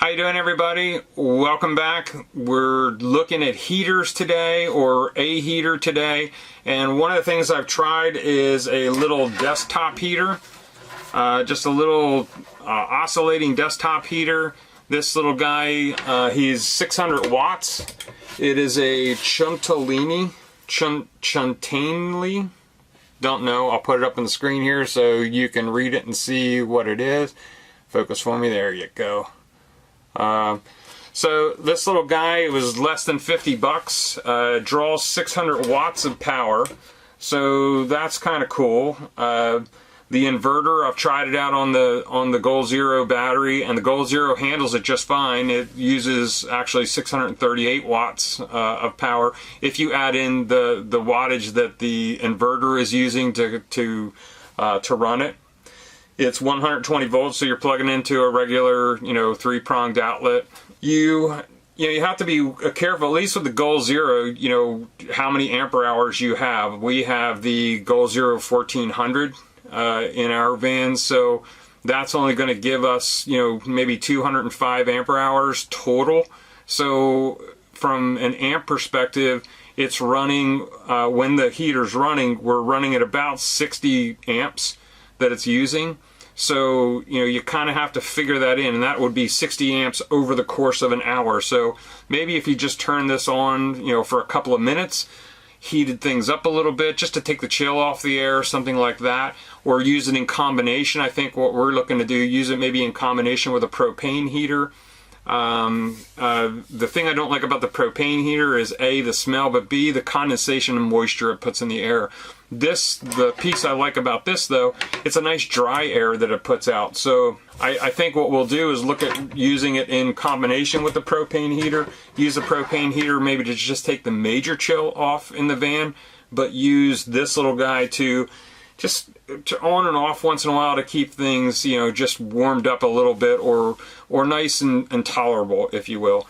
How you doing, everybody? Welcome back. We're looking at heaters today, or a heater today, and one of the things I've tried is a little desktop heater, just a little oscillating desktop heater. This little guy, he's 600 watts. It is a Chuntolini, don't know. I'll put it up on the screen here so you can read it and see what it is. Focus for me. There you go. So this little guy was less than 50 bucks, draws 600 watts of power, so that's kind of cool. The inverter, I've tried it out on the Goal Zero battery, and the Goal Zero handles it just fine. It uses actually 638 watts of power if you add in the wattage that the inverter is using to run it. It's 120 volts, so you're plugging into a regular, three-pronged outlet. You have to be careful, at least with the Goal Zero, how many ampere hours you have. We have the Goal Zero 1400 in our van, so that's only going to give us, maybe 205 ampere hours total. So from an amp perspective, it's running, when the heater's running, we're running at about 60 amps that it's using. So you kind of have to figure that in, and that would be 60 amps over the course of an hour. So maybe if you just turn this on for a couple of minutes, heated things up a little bit just to take the chill off the air, something like that, or use it in combination. I think what we're looking to do, use it maybe in combination with a propane heater. The thing I don't like about the propane heater is A, the smell, but B, the condensation and moisture it puts in the air. The piece I like about this, though, it's a nice dry air that it puts out. So I think what we'll do is look at using it in combination with the propane heater. Use the propane heater maybe to just take the major chill off in the van, but use this little guy to just on and off once in a while to keep things, just warmed up a little bit, or nice and tolerable, if you will.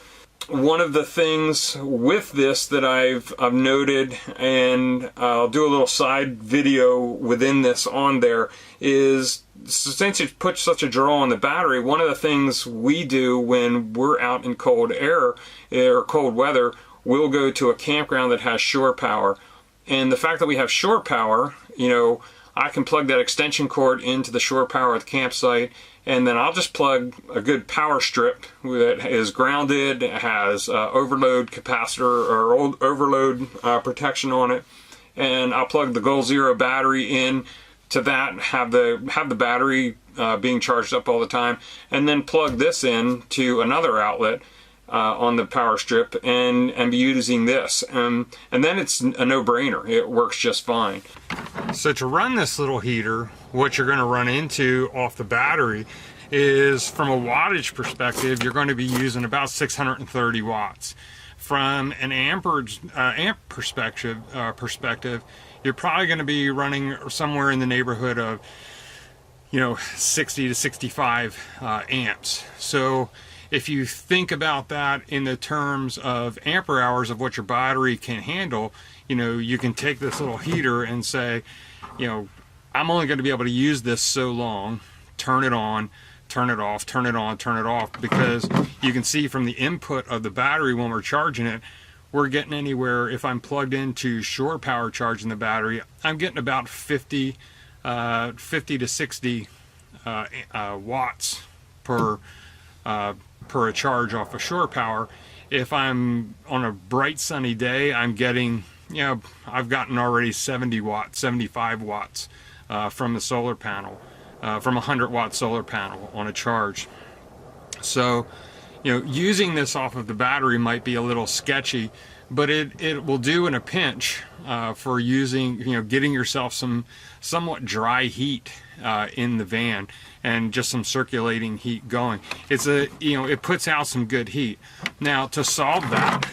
One of the things with this that I've noted, and I'll do a little side video within this on there, is since it puts such a draw on the battery, one of the things we do when we're out in cold air or cold weather, we'll go to a campground that has shore power. And the fact that we have shore power, I can plug that extension cord into the shore power at the campsite, and then I'll just plug a good power strip that is grounded, has overload capacitor or overload protection on it, and I'll plug the Goal Zero battery in to that, have the battery being charged up all the time, and then plug this in to another outlet on the power strip and be using this, and then it's a no-brainer. It works just fine. So to run this little heater, what you're going to run into off the battery is, from a wattage perspective, you're going to be using about 630 watts. From an amp perspective, you're probably going to be running somewhere in the neighborhood of 60 to 65 amps. So if you think about that in the terms of ampere hours of what your battery can handle, you can take this little heater and say, I'm only going to be able to use this so long, turn it on, turn it off, turn it on, turn it off, because you can see from the input of the battery when we're charging it, we're getting anywhere, if I'm plugged into shore power charging the battery, I'm getting about 50 to 60 watts per a charge off of shore power. If I'm on a bright sunny day, I'm getting, I've gotten already 70 watts, 75 watts from the solar panel, from a 100-watt solar panel on a charge. So, using this off of the battery might be a little sketchy, but it will do in a pinch for using, getting yourself some somewhat dry heat in the van and just some circulating heat going. It puts out some good heat. Now, to solve that,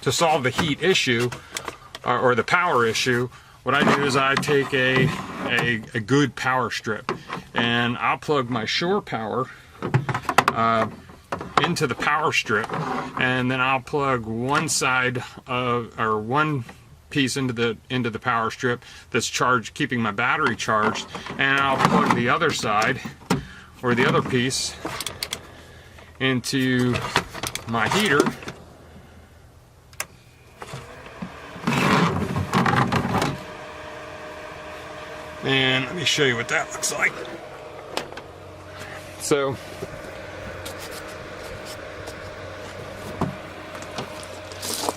to solve the heat issue or the power issue, what I do is I take a good power strip, and I'll plug my shore power into the power strip, and then I'll plug one side of, or one piece into the power strip that's charged, keeping my battery charged, and I'll plug the other side or the other piece into my heater. And let me show you what that looks like. So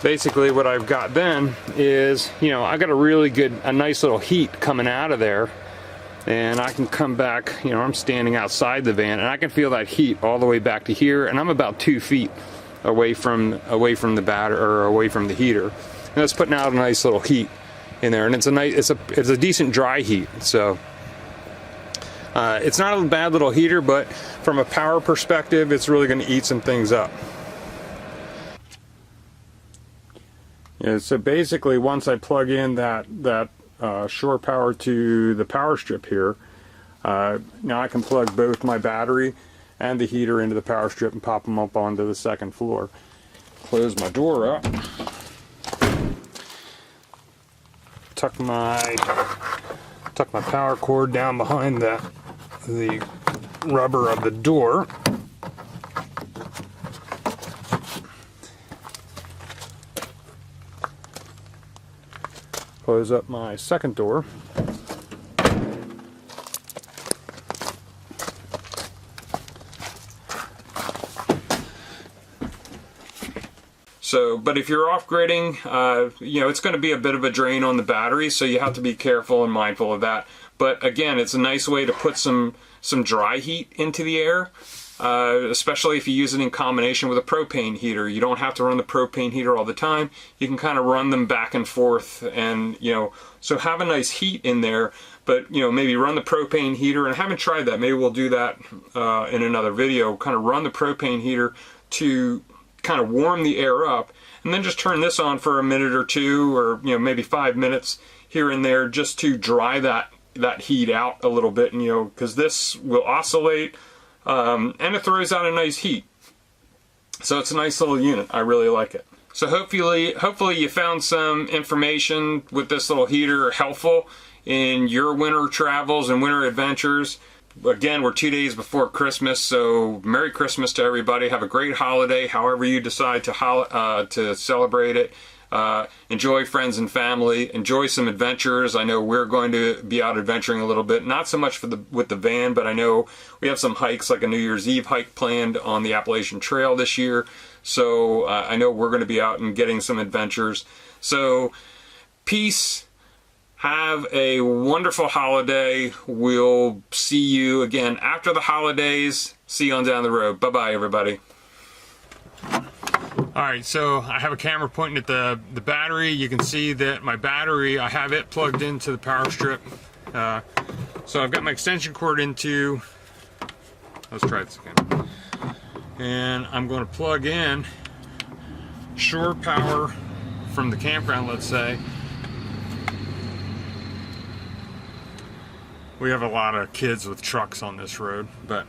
basically what I've got then is, you know, I've got a nice little heat coming out of there, and I can come back, you know, I'm standing outside the van and I can feel that heat all the way back to here, and I'm about 2 feet away from the battery, or away from the heater, and that's putting out a nice little heat in there, and it's a decent dry heat. So it's not a bad little heater, but from a power perspective, it's really going to eat some things up. Yeah, so basically, once I plug in that shore power to the power strip here, now I can plug both my battery and the heater into the power strip and pop them up onto the second floor. Close my door up. Tuck my power cord down behind the rubber of the door. Close up my second door. So, but if you're off-gridding, you know, it's going to be a bit of a drain on the battery, so you have to be careful and mindful of that. But again, it's a nice way to put some dry heat into the air, especially if you use it in combination with a propane heater. You don't have to run the propane heater all the time. You can kind of run them back and forth, and, you know, so have a nice heat in there. But, you know, maybe run the propane heater, and I haven't tried that. Maybe we'll do that in another video. Kind of run the propane heater to kind of warm the air up, and then just turn this on for a minute or two, or, you know, maybe 5 minutes here and there, just to dry that heat out a little bit. And, you know, because this will oscillate, and it throws out a nice heat. So it's a nice little unit. I really like it. So hopefully you found some information with this little heater helpful in your winter travels and winter adventures. Again, we're 2 days before Christmas, so Merry Christmas to everybody. Have a great holiday, however you decide to celebrate it. Enjoy friends and family. Enjoy some adventures. I know we're going to be out adventuring a little bit. Not so much with the van, but I know we have some hikes, like a New Year's Eve hike planned on the Appalachian Trail this year. So I know we're going to be out and getting some adventures. So peace. Have a wonderful holiday. We'll see you again after the holidays. See you on down the road. Bye-bye, everybody. Alright, so I have a camera pointing at the battery. You can see that my battery, I have it plugged into the power strip. So I've got my extension cord into, let's try this again. And I'm going to plug in shore power from the campground, let's say. We have a lot of kids with trucks on this road, but